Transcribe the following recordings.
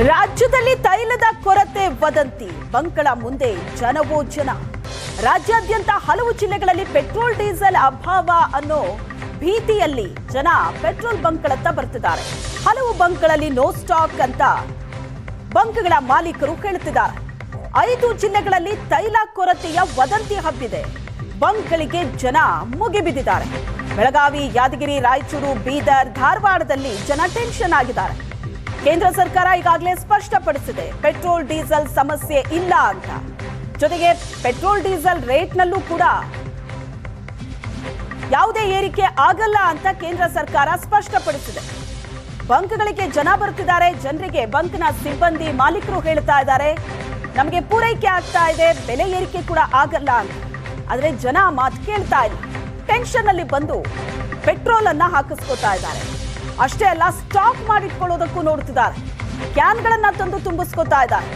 ರಾಜ್ಯದಲ್ಲಿ ತೈಲದ ಕೊರತೆ ವದಂತಿ, ಬಂಕ್ಗಳ ಮುಂದೆ ಜನವೋ ಜನ. ರಾಜ್ಯಾದ್ಯಂತ ಹಲವು ಜಿಲ್ಲೆಗಳಲ್ಲಿ ಪೆಟ್ರೋಲ್ ಡೀಸೆಲ್ ಅಭಾವ ಅನ್ನೋ ಭೀತಿಯಲ್ಲಿ ಜನ ಪೆಟ್ರೋಲ್ ಬಂಕ್ಗಳತ್ತ ಬರ್ತಿದ್ದಾರೆ. ಹಲವು ಬಂಕ್ಗಳಲ್ಲಿ ನೋ ಸ್ಟಾಕ್ ಅಂತ ಬಂಕ್ಗಳ ಮಾಲೀಕರು ಹೇಳುತ್ತಿದ್ದಾರೆ. 5 ಜಿಲ್ಲೆಗಳಲ್ಲಿ ತೈಲ ಕೊರತೆಯ ವದಂತಿ ಹಬ್ಬಿದೆ. ಬಂಕ್ಗಳಿಗೆ ಜನ ಮುಗಿಬಿದ್ದಿದ್ದಾರೆ. ಬೆಳಗಾವಿ, ಯಾದಗಿರಿ, ರಾಯಚೂರು, ಬೀದರ್, ಧಾರವಾಡದಲ್ಲಿ ಜನ ಟೆನ್ಷನ್ ಆಗಿದ್ದಾರೆ. ಕೇಂದ್ರ ಸರ್ಕಾರ ಈಗಾಗಲೇ ಸ್ಪಷ್ಟಪಡಿಸಿದೆ ಪೆಟ್ರೋಲ್ ಡೀಸೆಲ್ ಸಮಸ್ಯೆ ಇಲ್ಲ ಅಂತ. ಜೊತೆಗೆ ಪೆಟ್ರೋಲ್ ಡೀಸೆಲ್ ರೇಟ್ನಲ್ಲೂ ಕೂಡ ಯಾವುದೇ ಏರಿಕೆ ಆಗಲ್ಲ ಅಂತ ಕೇಂದ್ರ ಸರ್ಕಾರ ಸ್ಪಷ್ಟಪಡಿಸಿದೆ. ಬಂಕ್ಗಳಿಗೆ ಜನ ಬರ್ತಿದ್ದಾರೆ. ಜನರಿಗೆ ಬಂಕ್ನ ಸಿಬ್ಬಂದಿ ಮಾಲೀಕರು ಹೇಳ್ತಾ ಇದ್ದಾರೆ, ನಮಗೆ ಪೂರೈಕೆ ಆಗ್ತಾ ಇದೆ, ಬೆಲೆ ಏರಿಕೆ ಕೂಡ ಆಗಲ್ಲ ಅಂತ. ಆದ್ರೆ ಜನ ಮಾತು ಕೇಳ್ತಾ ಇಲ್ಲ. ಟೆನ್ಷನ್ ಅಲ್ಲಿ ಬಂದು ಪೆಟ್ರೋಲ್ ಅನ್ನ ಹಾಕಿಸ್ಕೊತಾ ಇದ್ದಾರೆ. ಅಷ್ಟೇ ಅಲ್ಲ, ಸ್ಟಾಕ್ ಮಾಡಿಟ್ಕೊಳ್ಳೋದಕ್ಕೂ ನೋಡ್ತಿದ್ದಾರೆ. ಕ್ಯಾನ್ಗಳನ್ನ ತಂದು ತುಂಬಿಸ್ಕೊತಾ ಇದ್ದಾರೆ.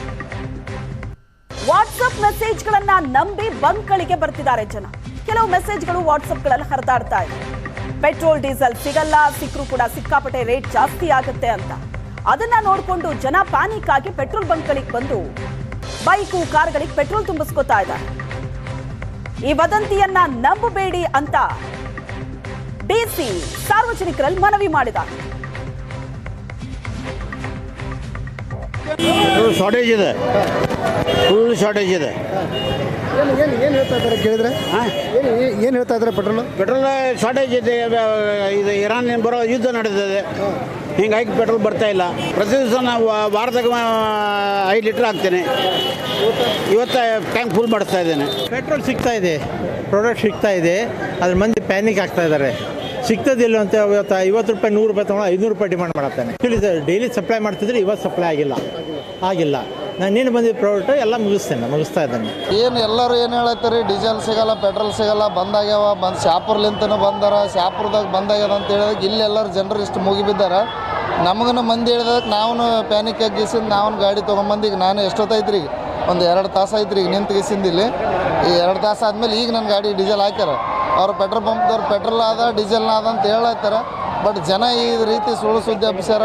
ವಾಟ್ಸ್ಆಪ್ ಮೆಸೇಜ್ಗಳನ್ನ ನಂಬಿ ಬಂಕ್ಗಳಿಗೆ ಬರ್ತಿದ್ದಾರೆ ಜನ. ಕೆಲವು ಮೆಸೇಜ್ಗಳು ವಾಟ್ಸ್ಆಪ್ಗಳಲ್ಲಿ ಹರಿದಾಡ್ತಾ ಇದೆ. ಪೆಟ್ರೋಲ್ ಡೀಸೆಲ್ ಸಿಗಲ್ಲ, ಸಿಕ್ಕರೂ ಕೂಡ ಸಿಕ್ಕಾಪಟ್ಟೆ ರೇಟ್ ಜಾಸ್ತಿ ಆಗುತ್ತೆ ಅಂತ. ಅದನ್ನ ನೋಡಿಕೊಂಡು ಜನ ಪ್ಯಾನಿಕ್ ಆಗಿ ಪೆಟ್ರೋಲ್ ಬಂಕ್ಗಳಿಗೆ ಬಂದು ಬೈಕು, ಕಾರ್ಗಳಿಗೆ ಪೆಟ್ರೋಲ್ ತುಂಬಿಸ್ಕೊತಾ ಇದ್ದಾರೆ. ಈ ವದಂತಿಯನ್ನ ನಂಬಬೇಡಿ ಅಂತ ಡಿಸಿ ಸಾರ್ವಜನಿಕರಲ್ಲಿ ಮನವಿ ಮಾಡಿದ್ದಾರೆ. ಶಾರ್ಟೇಜ್ ಇದೆ, ಫುಲ್ ಶಾರ್ಟೇಜ್ ಇದೆ. ಏನು ಹೇಳ್ತಾ ಇದ್ದಾರೆ ಕೇಳಿದ್ರೆ? ಏನು ಹೇಳ್ತಾ ಇದ್ದಾರೆ? ಪೆಟ್ರೋಲ್ ಶಾರ್ಟೇಜ್ ಇದೆ. ಇದು ಇರಾನ್ ಬರೋ ಯುದ್ಧ ನಡೆದಿದೆ, ಹಿಂಗಾಗಿ ಪೆಟ್ರೋಲ್ ಬರ್ತಾ ಇಲ್ಲ. ಪ್ರತಿ ದಿವಸ ನಾವು ವಾರದಾಗ 5 ಲೀಟ್ರ್ ಹಾಕ್ತೇನೆ. ಇವತ್ತು ಟ್ಯಾಂಕ್ ಫುಲ್ ಮಾಡಿಸ್ತಾ ಇದ್ದೇನೆ. ಪೆಟ್ರೋಲ್ ಸಿಗ್ತಾ ಇದೆ, ಪ್ರಾಡಕ್ಟ್ ಸಿಗ್ತಾ ಇದೆ, ಅದ್ರ ಮಂದಿ ಪ್ಯಾನಿಕ್ ಆಗ್ತಾ ಇದ್ದಾರೆ. ಸಿಗ್ತದಿಲ್ಲ ಅಂತ ಇವತ್ತು 50 ರೂಪಾಯಿ 100 ರೂಪಾಯಿ ತೊಗೊಂಡು 500 ರೂಪಾಯಿ ಡಿಮಾಂಡ್ ಮಾಡತ್ತಾನೆ. ಡೈಲಿ ಸಪ್ಲೈ ಮಾಡ್ತಿದ್ರೆ ಇವತ್ತು ಸಪ್ಲೈ ಆಗಿಲ್ಲ. ನಾನೇನು ಬಂದಿದ್ದ ಪ್ರಾಡಕ್ಟ್ ಎಲ್ಲ ಮುಗಿಸ್ತಾ ಇದ್ದೇನೆ. ಏನು ಎಲ್ಲರೂ ಏನು ಹೇಳತ್ತಾರೆ, ಡೀಸೆಲ್ ಸಿಗಲ್ಲ, ಪೆಟ್ರೋಲ್ ಸಿಗಲ್ಲ, ಬಂದಾಗ್ಯಾವ, ಶಾಪುರ್ಲಿಂತನೂ ಬಂದಾರ, ಶಾಪುರದಾಗ ಬಂದಾಗ್ಯದ ಅಂತ ಹೇಳಿದಾಗ ಇಲ್ಲಿ ಎಲ್ಲರೂ ಜನರು ಇಷ್ಟು ಮುಗಿಬಿದ್ದಾರೆ. ನಮಗೂ ಮಂದಿ ಹೇಳಿದಾಗ ನಾವು ಪ್ಯಾನಿಕ್ ಆಗಿಸಿಂದ ನಾವು ಗಾಡಿ ತೊಗೊಂಬಂದು ಈಗ ನಾನು ಎಷ್ಟೊತ್ತೈತ್ರಿ, ಈಗ ಒಂದು 2 ತಾಸು ಐತ್ರಿ ಈಗ ನಿಂತು ಗಿಸಿಂದ ಇಲ್ಲಿ. ಈ 2 ತಾಸು ಆದಮೇಲೆ ಈಗ ನನ್ನ ಗಾಡಿ ಡೀಸೆಲ್ ಹಾಕ್ಯಾರ. ಅವ್ರು ಪೆಟ್ರೋಲ್ ಪಂಪ್ದವ್ರು ಪೆಟ್ರೋಲ್ ಆದ ಡೀಸೆಲ್ನ ಆದ ಅಂತ ಹೇಳತ್ತಾರೆ. ಬಟ್ ಜನ ಈ ರೀತಿ ಸುಳ್ಳು ಸುದ್ದಿ ಹಬ್ಬಿಸ್ಯಾರ,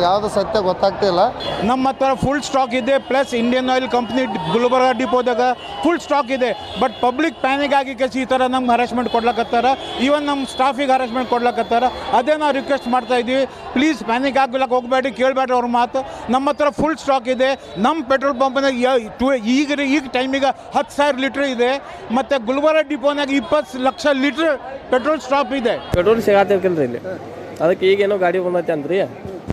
ಯಾವುದು ಸತ್ಯ ಗೊತ್ತಾಗ್ತಿಲ್ಲ. ನಮ್ಮ ಹತ್ರ ಫುಲ್ ಸ್ಟಾಕ್ ಇದೆ. Plus Indian oil company Gulbarga ಡಿಪೋದಾಗ ಫುಲ್ ಸ್ಟಾಕ್ ಇದೆ. ಬಟ್ ಪಬ್ಲಿಕ್ ಪ್ಯಾನಿಕ್ ಆಗಿ ಈ ಥರ ನಮ್ಗೆ ಹರಾಸ್ಮೆಂಟ್ ಕೊಡ್ಲಕತ್ತಾರ. ಈವನ್ ನಮ್ಮ ಸ್ಟಾಫಿಗೆ ಹರಾಸ್ಮೆಂಟ್ ಕೊಡ್ಲಕತ್ತಾರ. ಅದೇ ನಾವು ರಿಕ್ವೆಸ್ಟ್ ಮಾಡ್ತಾ ಇದ್ದೀವಿ, ಪ್ಲೀಸ್ ಪ್ಯಾನಿಕ್ ಆಗ್ಲಿಕ್ಕೆ ಹೋಗಬೇಡಿ, ಕೇಳಬೇಡ್ರಿ ಅವ್ರ ಮಾತು. ನಮ್ಮ ಹತ್ರ ಫುಲ್ ಸ್ಟಾಕ್ ಇದೆ. ನಮ್ಮ ಪೆಟ್ರೋಲ್ ಪಂಪ್ನಾಗ ಈಗ ಟೈಮಿಗೆ 10,000 ಲೀಟ್ರ್ ಇದೆ. ಮತ್ತು ಗುಲ್ಬರ್ಗಾ ಡಿಪೋನಾಗ 20 ಲಕ್ಷ ಲೀಟ್ರ್ ಪೆಟ್ರೋಲ್ ಸ್ಟಾಪ್ ಇದೆ. ಪೆಟ್ರೋಲ್ ಸಿಗತ್ತಿಲ್ರಿ ಇಲ್ಲಿ, ಅದಕ್ಕೆ ಈಗೇನೋ ಗಾಡಿ ಬಂದೈತೆ ಅಂದ್ರಿ,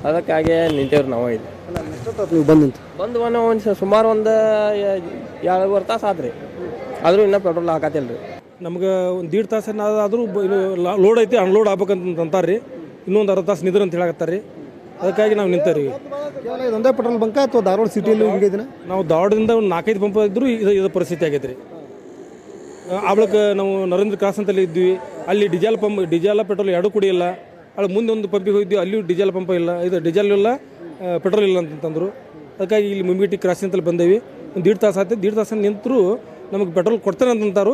ಅದಕ್ಕಾಗಿ ನಿಂತೇವ್ರಿ ನಾವು. ಇಲ್ಲಿ ಬಂದು ಒಂದು ಸುಮಾರು ಒಂದು 2.5 ತಾಸು ಆದ್ರಿ, ಆದರೂ ಇನ್ನೂ ಪೆಟ್ರೋಲ್ ಹಾಕತ್ತಿಲ್ರಿ. ನಮ್ಗೆ ಒಂದು 1.5 ತಾಸು ಆದರೂ ಲೋಡ್ ಐತಿ, ಅನ್ಲೋಡ್ ಆಗ್ಬೇಕಂತ ಅಂತಾರೆ ರೀ. ಇನ್ನೊಂದು 1/2 ತಾಸು ನಿಂದ್ರ ಅಂತ ಹೇಳಕತ್ತಾರೆ ರೀ. ಅದಕ್ಕಾಗಿ ನಾವು ನಿಂತೇವೆ. ಇದೊಂದೇ ಪೆಟ್ರೋಲ್ ಬಂಕ ಅಥವಾ ಧಾರವಾಡ ಸಿಟಿಯಲ್ಲಿ ಹಿಂಗಿದ್ದೀನ? ನಾವು ಧಾರವಾಡದಿಂದ ಒಂದು 4-5 ಪಂಪ್ ಇದ್ದರೂ ಇದು ಪರಿಸ್ಥಿತಿ ಆಗೈತೆ ರೀ. ಆ ಬಳಿಕ ನಾವು ನರೇಂದ್ರ ಕ್ರಾಸ್ ಅಂತಲ್ಲಿ ಇದ್ವಿ, ಅಲ್ಲಿ ಡೀಸೆಲ್ ಪೆಟ್ರೋಲ್ ಎರಡೂ ಕೂಡ ಇಲ್ಲ. ಅಲ್ಲಿ ಮುಂದೆ ಒಂದು ಪಂಪಿಗೆ ಹೋಗಿದ್ವಿ, ಅಲ್ಲಿಯೂ ಡೀಸೆಲ್ ಪಂಪ್ ಇಲ್ಲ, ಇದು ಡೀಸೆಲ್ ಇಲ್ಲ, ಪೆಟ್ರೋಲ್ ಇಲ್ಲ ಅಂತಂದರು. ಅದಕ್ಕಾಗಿ ಇಲ್ಲಿ ಮುಮ್ಮಿಟಿ ಕ್ರಾಸ್ ಅಂತಲ್ಲಿ ಬಂದೇವಿ. ಒಂದು 1.5 ತಾಸು ಆಯ್ತು. 1.5 ತಾಸು ನಿಂತರೂ ನಮಗೆ ಪೆಟ್ರೋಲ್ ಕೊಡ್ತೇನೆ ಅಂತಂತಾರು.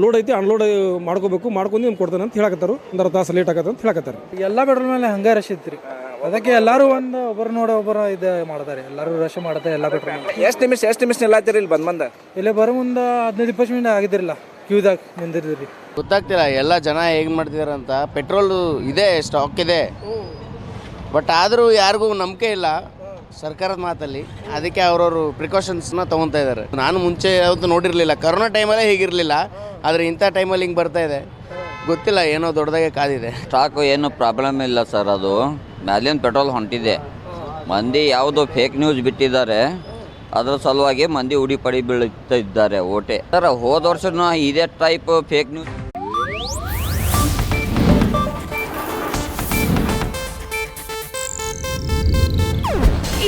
ಲೋಡ್ ಐತಿ, ಅನ್ಲೋಡ್ ಮಾಡ್ಕೋಬೇಕು, ಮಾಡ್ಕೊಂಡು ನಿಮ್ಗೆ ಕೊಡ್ತೇನೆ ಅಂತ ಹೇಳಕತ್ತಾರು. ಒಂದು 1/2 ತಾಸು ಲೇಟ್ ಆಗತ್ತೆ ಅಂತ ಹೇಳಕತ್ತಾರೆ. ಎಲ್ಲ ಪೆಟ್ರೋಲ್ ಮೇಲೆ ಹಂಗೆ ರಶ್ ಇತ್ತು ರೀ. ಅದಕ್ಕೆ ಎಲ್ಲರೂ ಒಬ್ಬರು ನೋಡಿ ಒಬ್ಬರು ಇದು ಮಾಡ್ತಾರೆ, ಎಲ್ಲರೂ ರಶ್ ಮಾಡ್ತಾರೆ ಎಲ್ಲ ಪೆಟ್ರೋಲ್. ಎಷ್ಟು ನಿಮಿಷ ನಿಲ್ಲಾತಿರಿ ಇಲ್ಲಿ ಬಂದ? ಇಲ್ಲೇ ಬರೋ ಮುಂದೆ 15-20 ಮಿನಿಟ್ ಆಗಿದ್ದಿರಲ್ಲ, ಕ್ಯೂದಾಗ ನಿಂದಿರ್ತೀರಿ. ಗೊತ್ತಾಗ್ತಿಲ್ಲ ಎಲ್ಲ ಜನ ಹೇಗೆ ಮಾಡ್ತಿದಾರೆ ಅಂತ. ಪೆಟ್ರೋಲ್ ಇದೆ, ಸ್ಟಾಕ್ ಇದೆ, ಬಟ್ ಆದರೂ ಯಾರಿಗೂ ನಂಬಿಕೆ ಇಲ್ಲ ಸರ್ಕಾರದ ಮಾತಲ್ಲಿ. ಅದಕ್ಕೆ ಅವ್ರವ್ರು ಪ್ರಿಕಾಷನ್ಸ್ನ ತೊಗೊತಾ ಇದ್ದಾರೆ. ನಾನು ಮುಂಚೆ ಯಾವತ್ತೂ ನೋಡಿರಲಿಲ್ಲ, ಕರೋನಾ ಟೈಮಲ್ಲೇ ಹೀಗಿರಲಿಲ್ಲ, ಆದರೆ ಇಂಥ ಟೈಮಲ್ಲಿ ಹಿಂಗೆ ಬರ್ತಾ ಇದೆ. ಗೊತ್ತಿಲ್ಲ, ಏನೋ ದೊಡ್ಡದಾಗೆ ಕಾದಿದೆ. ಸ್ಟಾಕು ಏನು ಪ್ರಾಬ್ಲಮ್ ಇಲ್ಲ ಸರ್, ಅದು ಮ್ಯಾಲಿನ ಪೆಟ್ರೋಲ್ ಹೊಂಟಿದೆ. ಮಂದಿ ಯಾವುದು ಫೇಕ್ ನ್ಯೂಸ್ ಬಿಟ್ಟಿದ್ದಾರೆ, ಅದರ ಸಲುವಾಗಿ ಮಂದಿ ಉಡಿಪಡಿ ಬೀಳ್ತಾ ಇದ್ದಾರೆ ಓಟೆ. ಸರ್ ಹೋದ ವರ್ಷನೂ ಇದೇ ಟೈಪ್ ಫೇಕ್ ನ್ಯೂಸ್.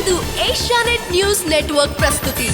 ಇದು ಏಷ್ಯಾನೆಟ್ ನ್ಯೂಸ್ ನೆಟ್ವರ್ಕ್ ಪ್ರಸ್ತುತಿ.